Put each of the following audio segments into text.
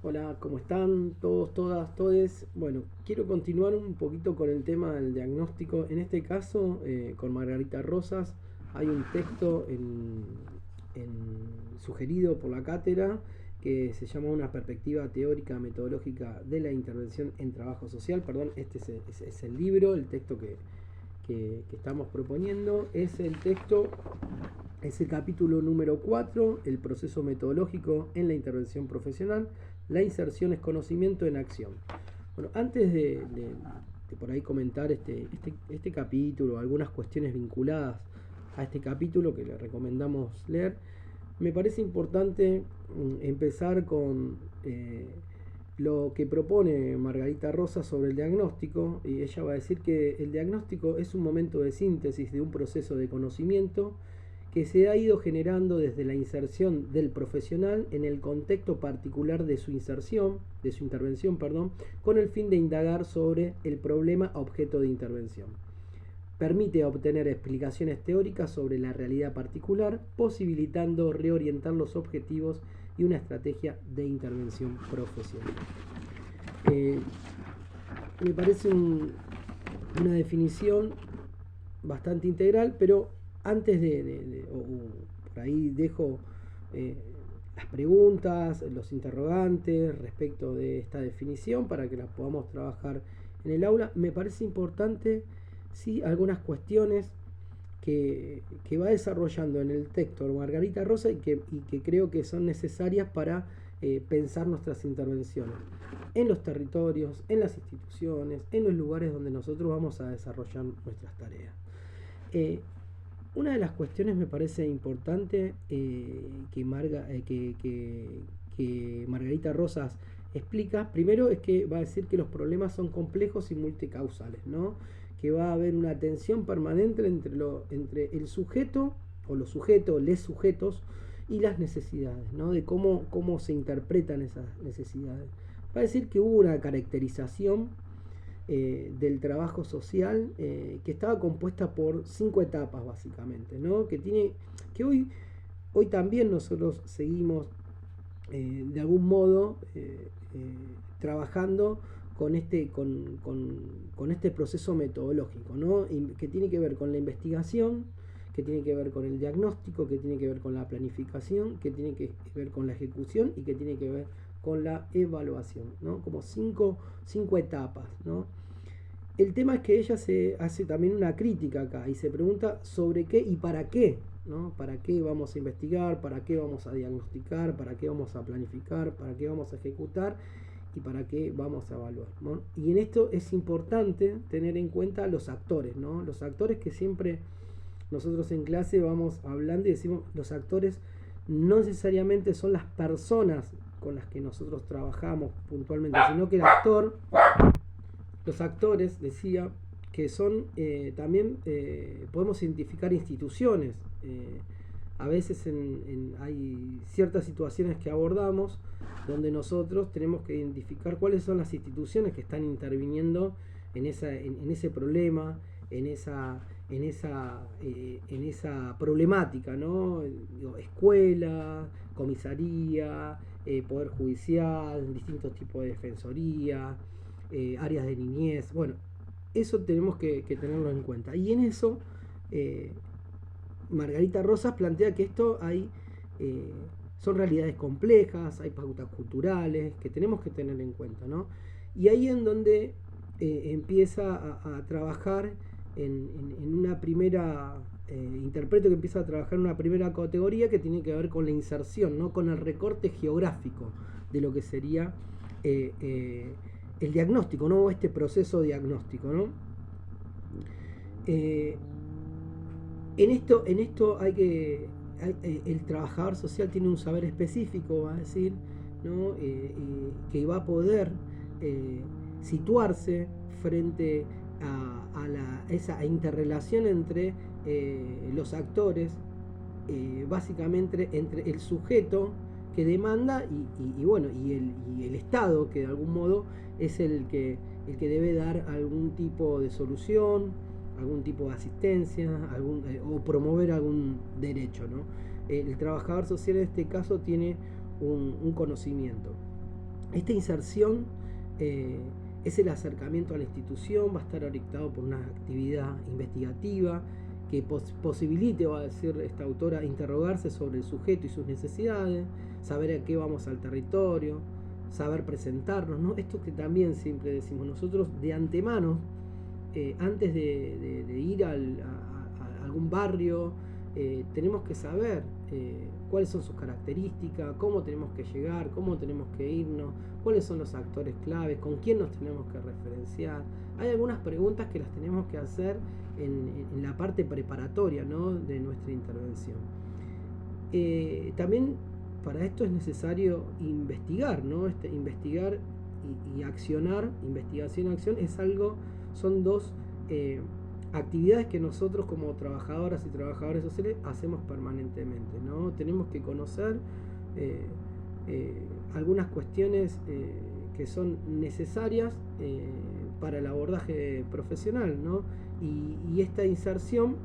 Hola, ¿cómo están todos, todas, todes? Bueno, quiero continuar un poquito con el tema del diagnóstico. En este caso, con Margarita Rosas, hay un texto sugerido por la cátedra que se llama Una perspectiva teórica metodológica de la intervención en trabajo social. Perdón, este es el libro, el texto que estamos proponiendo. Es el capítulo número 4, el proceso metodológico en la intervención profesional. La inserción es conocimiento en acción. Bueno, antes de por ahí comentar este capítulo, algunas cuestiones vinculadas a este capítulo que le recomendamos leer, me parece importante empezar con lo que propone Margarita Rosa sobre el diagnóstico, y ella va a decir que el diagnóstico es un momento de síntesis de un proceso de conocimiento que se ha ido generando desde la inserción del profesional en el contexto particular de su intervención, con el fin de indagar sobre el problema objeto de intervención. Permite obtener explicaciones teóricas sobre la realidad particular, posibilitando reorientar los objetivos y una estrategia de intervención profesional. Eh, Me parece una definición bastante integral, pero antes por ahí dejo eh, las preguntas, los interrogantes respecto de esta definición para que las podamos trabajar en el aula. Me parece importante, sí, algunas cuestiones que va desarrollando en el texto Margarita Rosa y que creo que son necesarias para pensar nuestras intervenciones en los territorios, en las instituciones, en los lugares donde nosotros vamos a desarrollar nuestras tareas. Eh, una de las cuestiones me parece importante que Margarita Rosas explica, primero es que va a decir que los problemas son complejos y multicausales, ¿no? Que va a haber una tensión permanente entre el sujeto o los sujetos, les sujetos y las necesidades, ¿no? De cómo se interpretan esas necesidades. Va a decir que hubo una caracterización del trabajo social que estaba compuesta por 5 etapas básicamente, ¿no? Que hoy también nosotros seguimos de algún modo trabajando con este proceso metodológico, ¿no? Que tiene que ver con la investigación, que tiene que ver con el diagnóstico, que tiene que ver con la planificación, que tiene que ver con la ejecución y que tiene que ver con la evaluación, ¿no? Como cinco etapas, ¿no? El tema es que ella se hace también una crítica acá y se pregunta sobre qué y para qué, ¿no? ¿Para qué vamos a investigar? ¿Para qué vamos a diagnosticar? ¿Para qué vamos a planificar? ¿Para qué vamos a ejecutar? ¿Y para qué vamos a evaluar? ¿No? Y en esto es importante tener en cuenta los actores, ¿no? Los actores que siempre nosotros en clase vamos hablando y decimos, los actores no necesariamente son las personas con las que nosotros trabajamos puntualmente, sino que el actor, los actores, decía, que son también, podemos identificar instituciones. A veces hay ciertas situaciones que abordamos donde nosotros tenemos que identificar cuáles son las instituciones que están interviniendo en ese problema, en esa problemática, ¿no? Digo, escuela, comisaría, poder judicial, distintos tipos de defensoría, áreas de niñez. Bueno, eso tenemos que tenerlo en cuenta. Y en eso, eh, Margarita Rosas plantea que eh, son realidades complejas, hay pautas culturales que tenemos que tener en cuenta, ¿no? Y ahí en donde empieza a trabajar en una primera, interpreto que empieza a trabajar en una primera categoría que tiene que ver con la inserción, ¿no? Con el recorte geográfico de lo que sería eh, eh, el diagnóstico, ¿no? Este proceso diagnóstico, ¿no? Eh, en esto el trabajador social tiene un saber específico, va a decir, ¿no? Que va a poder eh, situarse frente esa interrelación entre los actores, básicamente entre el sujeto que demanda y el Estado, que de algún modo es el que debe dar algún tipo de solución, algún tipo de asistencia, o promover algún derecho, ¿no? El trabajador social en este caso tiene un conocimiento. Esta inserción es el acercamiento a la institución, va a estar orientado por una actividad investigativa que posibilite, va a decir esta autora, interrogarse sobre el sujeto y sus necesidades, saber a qué vamos al territorio, saber presentarnos, ¿no? Esto que también siempre decimos nosotros de antemano, antes de ir a algún barrio, tenemos que saber cuáles son sus características, cómo tenemos que llegar, cómo tenemos que irnos, cuáles son los actores claves, con quién nos tenemos que referenciar. Hay algunas preguntas que las tenemos que hacer en la parte preparatoria, ¿no?, de nuestra intervención. También para esto es necesario investigar, ¿no? Investigar y accionar, investigación-acción es algo, son dos actividades que nosotros como trabajadoras y trabajadores sociales hacemos permanentemente, ¿no? Tenemos que conocer algunas cuestiones que son necesarias para el abordaje profesional, ¿no? Y esta inserción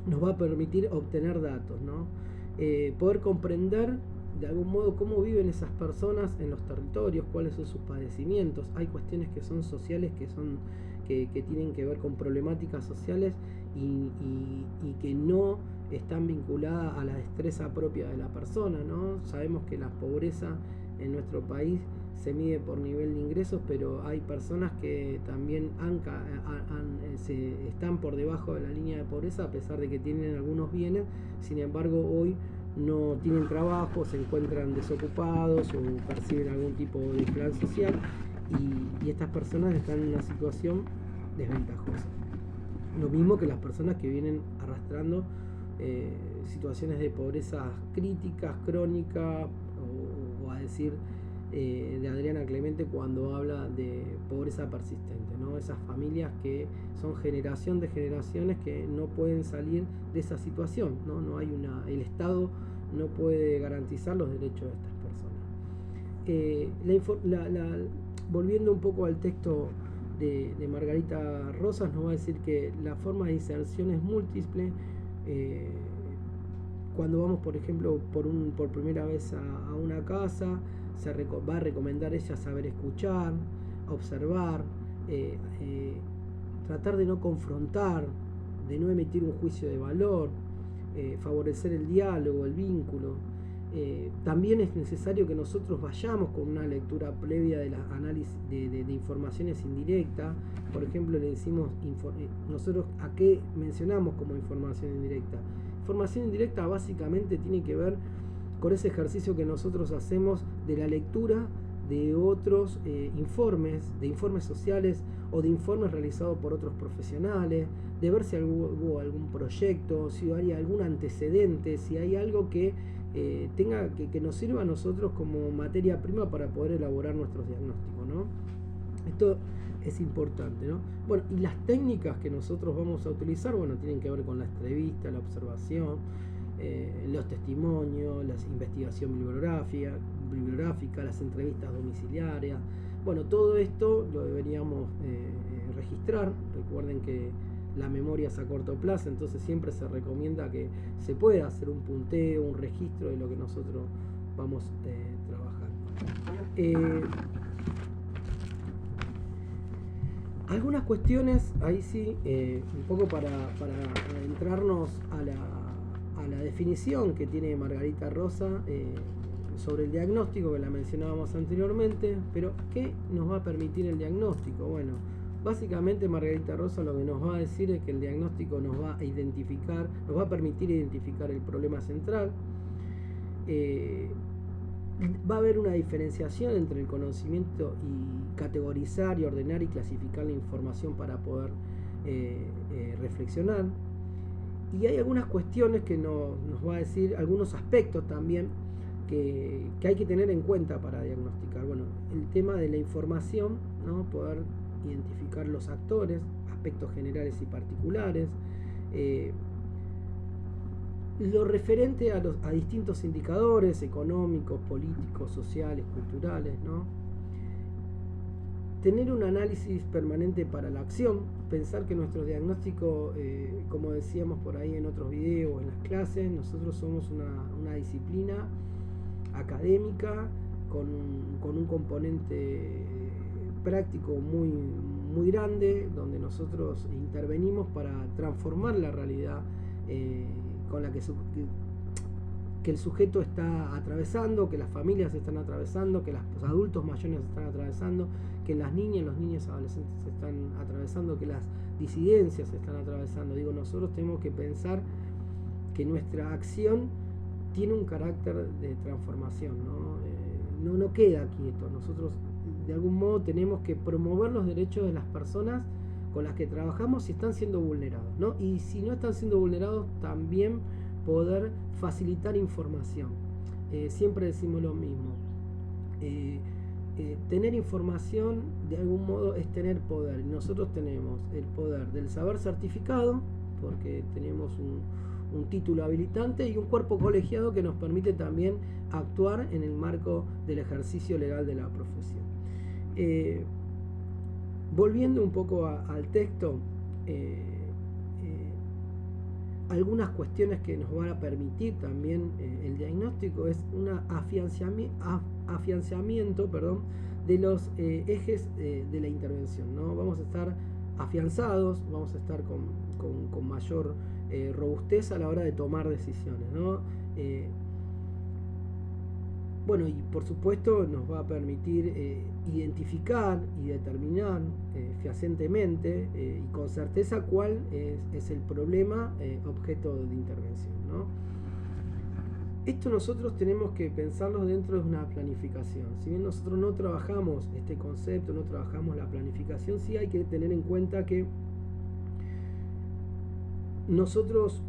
nos va a permitir obtener datos, ¿no? Poder comprender de algún modo cómo viven esas personas en los territorios, cuáles son sus padecimientos. Hay cuestiones que son sociales, que tienen que ver con problemáticas sociales y que no están vinculadas a la destreza propia de la persona, ¿no? Sabemos que la pobreza en nuestro país se mide por nivel de ingresos, pero hay personas que también están por debajo de la línea de pobreza a pesar de que tienen algunos bienes. Sin embargo, hoy no tienen trabajo, se encuentran desocupados o perciben algún tipo de plan social, y estas personas están en una situación desventajosa. Lo mismo que las personas que vienen arrastrando situaciones de pobreza críticas, crónica, o a decir de Adriana Clemente cuando habla de pobreza persistente, ¿no? Esas familias que son generación de generaciones que no pueden salir de esa situación, ¿no? El Estado no puede garantizar los derechos de estas personas. Volviendo un poco al texto de Margarita Rosas, nos va a decir que la forma de inserción es múltiple. Cuando vamos, por ejemplo, por primera vez a una casa, va a recomendar ella saber escuchar, observar, tratar de no confrontar, de no emitir un juicio de valor, favorecer el diálogo, el vínculo. También es necesario que nosotros vayamos con una lectura previa de la análisis de informaciones indirectas. Por ejemplo, le decimos nosotros a qué mencionamos como información indirecta. Información indirecta básicamente tiene que ver con ese ejercicio que nosotros hacemos de la lectura de otros informes sociales o de informes realizados por otros profesionales, de ver si hubo algún proyecto, si hay algún antecedente, si hay algo que que nos sirva a nosotros como materia prima para poder elaborar nuestros diagnósticos, ¿no? Esto es importante, ¿no? Bueno, y las técnicas que nosotros vamos a utilizar, bueno, tienen que ver con la entrevista, la observación, los testimonios, la investigación bibliográfica, las entrevistas domiciliarias. Bueno, todo esto lo deberíamos registrar. Recuerden que la memoria es a corto plazo, entonces siempre se recomienda que se pueda hacer un punteo, un registro de lo que nosotros vamos trabajando. Algunas cuestiones, ahí sí, un poco para adentrarnos a la definición que tiene Margarita Rosa sobre el diagnóstico, que la mencionábamos anteriormente, pero ¿qué nos va a permitir el diagnóstico? Bueno, básicamente Margarita Rosa lo que nos va a decir es que el diagnóstico nos va a permitir identificar el problema central. Va a haber una diferenciación entre el conocimiento y categorizar y ordenar y clasificar la información para poder reflexionar. Y hay algunas cuestiones que nos va a decir, algunos aspectos también que hay que tener en cuenta para diagnosticar. Bueno, el tema de la información, ¿no? Poder identificar los actores, aspectos generales y particulares, lo referente a distintos indicadores económicos, políticos, sociales, culturales, ¿no? Tener un análisis permanente para la acción, pensar que nuestro diagnóstico, como decíamos por ahí en otros videos, en las clases, nosotros somos una disciplina académica con un componente práctico muy grande, donde nosotros intervenimos para transformar la realidad con la que el sujeto está atravesando, que las familias están atravesando, que los adultos mayores están atravesando, que las niñas, los niños adolescentes están atravesando, que las disidencias están atravesando. Digo, nosotros tenemos que pensar que nuestra acción tiene un carácter de transformación, no queda quieto. Nosotros de algún modo tenemos que promover los derechos de las personas con las que trabajamos si están siendo vulnerados, ¿no? Y si no están siendo vulnerados, también poder facilitar información. Siempre decimos lo mismo. Tener información de algún modo es tener poder. Y nosotros tenemos el poder del saber certificado, porque tenemos un título habilitante y un cuerpo colegiado que nos permite también actuar en el marco del ejercicio legal de la profesión. Volviendo un poco al texto, algunas cuestiones que nos van a permitir también el diagnóstico es un afianzamiento de los ejes de la intervención, ¿no? Vamos a estar afianzados, vamos a estar con mayor robustez a la hora de tomar decisiones, ¿no? Bueno, y por supuesto nos va a permitir identificar y determinar fehacientemente y con certeza cuál es el problema objeto de intervención, ¿no? Esto nosotros tenemos que pensarlo dentro de una planificación. Si bien nosotros no trabajamos este concepto, no trabajamos la planificación, sí hay que tener en cuenta que nosotros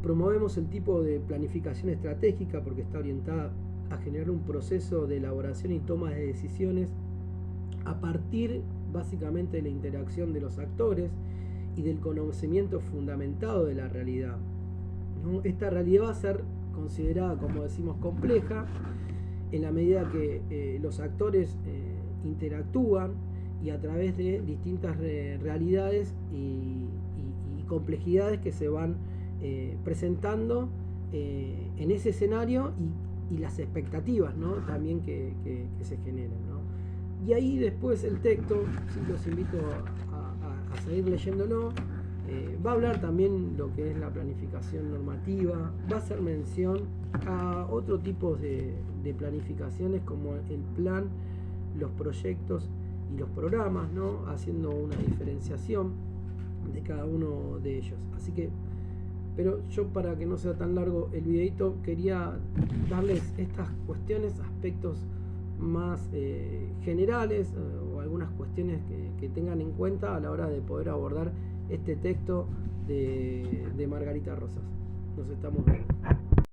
promovemos el tipo de planificación estratégica porque está orientada a generar un proceso de elaboración y toma de decisiones a partir básicamente de la interacción de los actores y del conocimiento fundamentado de la realidad, ¿no? Esta realidad va a ser considerada, como decimos, compleja en la medida que los actores interactúan y a través de distintas realidades y complejidades que se van presentando en ese escenario y las expectativas, ¿no? También que se generan, ¿no? Y ahí después el texto, sí, los invito a seguir leyéndolo, va a hablar también lo que es la planificación normativa, va a hacer mención a otro tipo de planificaciones como el plan, los proyectos y los programas, ¿no? Haciendo una diferenciación de cada uno de ellos. Así que, pero yo, para que no sea tan largo el videito, quería darles estas cuestiones, aspectos más generales o algunas cuestiones que tengan en cuenta a la hora de poder abordar este texto de Margarita Rosas. Nos estamos viendo.